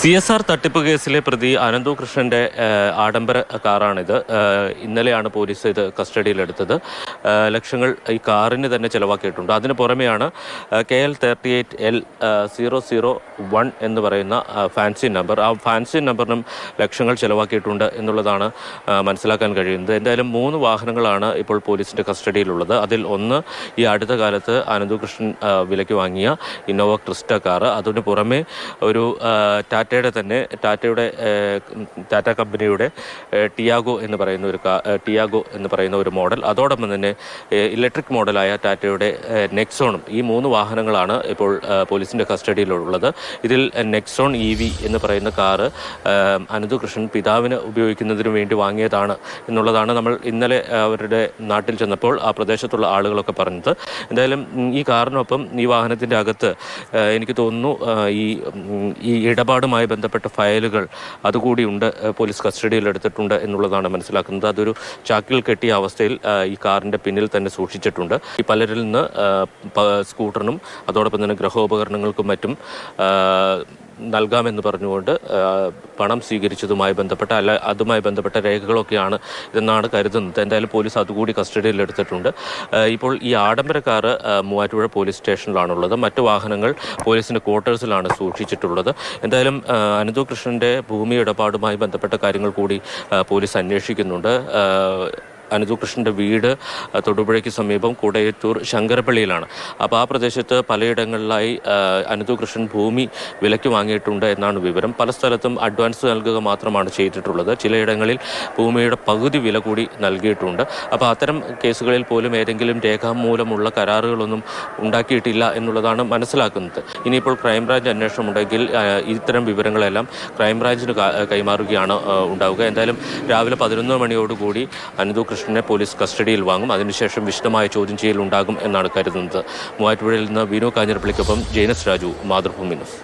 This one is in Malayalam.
CSR തട്ടിപ്പ് കേസിലെ പ്രതി അനന്തു കൃഷ്ണന്റെ ആഡംബര കാറാണിത്. ഇന്നലെയാണ് പോലീസ് ഇത് കസ്റ്റഡിയിലെടുത്തത്. ലക്ഷങ്ങൾ ഈ കാറിന് തന്നെ ചെലവാക്കിയിട്ടുണ്ട്. അതിന് പുറമെയാണ് KL 38L001 എന്ന് പറയുന്ന ഫാൻസി നമ്പർ. ആ ഫാൻസി നമ്പറിനും ലക്ഷങ്ങൾ ചെലവാക്കിയിട്ടുണ്ട് എന്നുള്ളതാണ് മനസ്സിലാക്കാൻ കഴിയുന്നത്. എന്തായാലും 3 വാഹനങ്ങളാണ് ഇപ്പോൾ പോലീസിന്റെ കസ്റ്റഡിയിലുള്ളത്. അതിൽ ഒന്ന് ഈ അടുത്ത കാലത്ത് അനന്തു കൃഷ്ണൻ വിലയ്ക്ക് വാങ്ങിയ ഇന്നോവ ക്രിസ്റ്റ കാറ്. അതിന് പുറമെ ഒരു ടാറ്റ കമ്പനിയുടെ ടിയാഗോ എന്ന് പറയുന്ന ഒരു മോഡൽ, അതോടൊപ്പം തന്നെ ഇലക്ട്രിക് മോഡലായ ടാറ്റയുടെ നെക്സോണും, ഈ 3 വാഹനങ്ങളാണ് ഇപ്പോൾ പോലീസിന്റെ കസ്റ്റഡിയിലുള്ളത്. ഇതിൽ നെക്സോൺ EV എന്ന് പറയുന്ന കാറ് അനന്തു കൃഷ്ണൻ പിതാവിന് ഉപയോഗിക്കുന്നതിന് വേണ്ടി വാങ്ങിയതാണ് എന്നുള്ളതാണ് നമ്മൾ ഇന്നലെ അവരുടെ നാട്ടിൽ ചെന്നപ്പോൾ ആ പ്രദേശത്തുള്ള ആളുകളൊക്കെ പറഞ്ഞത്. എന്തായാലും ഈ കാറിനൊപ്പം ഈ വാഹനത്തിൻ്റെ അകത്ത് എനിക്ക് തോന്നുന്നു ഈ ഇടപാടുമായി ബന്ധപ്പെട്ട ഫയലുകൾ അതുകൂടിയുണ്ട്, പോലീസ് കസ്റ്റഡിയിൽ എടുത്തിട്ടുണ്ട് എന്നുള്ളതാണ് മനസ്സിലാക്കുന്നത്. അതൊരു ചാക്കിൽ കെട്ടിയ അവസ്ഥയിൽ ഈ കാറിൻ്റെ പിന്നിൽ തന്നെ സൂക്ഷിച്ചിട്ടുണ്ട്. ഈ പലരിൽ നിന്ന് സ്കൂട്ടറിനും അതോടൊപ്പം തന്നെ ഗൃഹോപകരണങ്ങൾക്കും മറ്റും നൽകാമെന്ന് പറഞ്ഞുകൊണ്ട് പണം സ്വീകരിച്ചതുമായി ബന്ധപ്പെട്ട രേഖകളൊക്കെയാണ് ഇതെന്നാണ് കരുതുന്നത്. എന്തായാലും പോലീസ് അതുകൂടി കസ്റ്റഡിയിൽ എടുത്തിട്ടുണ്ട്. ഇപ്പോൾ ഈ ആഡംബര കാറ് മൂവാറ്റുപുഴ പോലീസ് സ്റ്റേഷനിലാണുള്ളത്. മറ്റു വാഹനങ്ങൾ പോലീസിൻ്റെ ക്വാർട്ടേഴ്സിലാണ് സൂക്ഷിച്ചിട്ടുള്ളത്. എന്തായാലും അനന്തു കൃഷ്ണൻ്റെ ഭൂമി ഇടപാടുമായി ബന്ധപ്പെട്ട കാര്യങ്ങൾ കൂടി പോലീസ് അന്വേഷിക്കുന്നുണ്ട്. അനന്തു കൃഷ്ണൻ്റെ വീട് തൊടുപുഴയ്ക്ക് സമീപം കുടയത്തൂർ ശങ്കരപ്പള്ളിയിലാണ്. അപ്പോൾ ആ പ്രദേശത്ത് പലയിടങ്ങളിലായി അനന്തു കൃഷ്ണൻ ഭൂമി വിലയ്ക്ക് വാങ്ങിയിട്ടുണ്ട് എന്നാണ് വിവരം. പല സ്ഥലത്തും അഡ്വാൻസ് നൽകുക മാത്രമാണ് ചെയ്തിട്ടുള്ളത്. ചിലയിടങ്ങളിൽ ഭൂമിയുടെ പകുതി വില കൂടി നൽകിയിട്ടുണ്ട്. അപ്പോൾ അത്തരം കേസുകളിൽ പോലും ഏതെങ്കിലും രേഖാമൂലമുള്ള കരാറുകളൊന്നും ഉണ്ടാക്കിയിട്ടില്ല എന്നുള്ളതാണ് മനസ്സിലാക്കുന്നത്. ഇനിയിപ്പോൾ ക്രൈംബ്രാഞ്ച് അന്വേഷണം ഉണ്ടെങ്കിൽ ഇത്തരം വിവരങ്ങളെല്ലാം ക്രൈംബ്രാഞ്ചിന് കൈമാറുകയാണ് ഉണ്ടാവുക. എന്തായാലും രാവിലെ 11 മണിയോടുകൂടി അനന്തു കൃഷ്ണനെ പോലീസ് കസ്റ്റഡിയിൽ വാങ്ങും. അതിനുശേഷം വിശദമായ ചോദ്യം ചെയ്യൽ ഉണ്ടാകും എന്നാണ് കരുതുന്നത്. മൂവാറ്റുപുഴയിൽ നിന്ന് വിനു കാഞ്ഞിരപ്പള്ളിക്കൊപ്പം ജെയിനസ് രാജു, മാതൃഭൂമി ന്യൂസ്.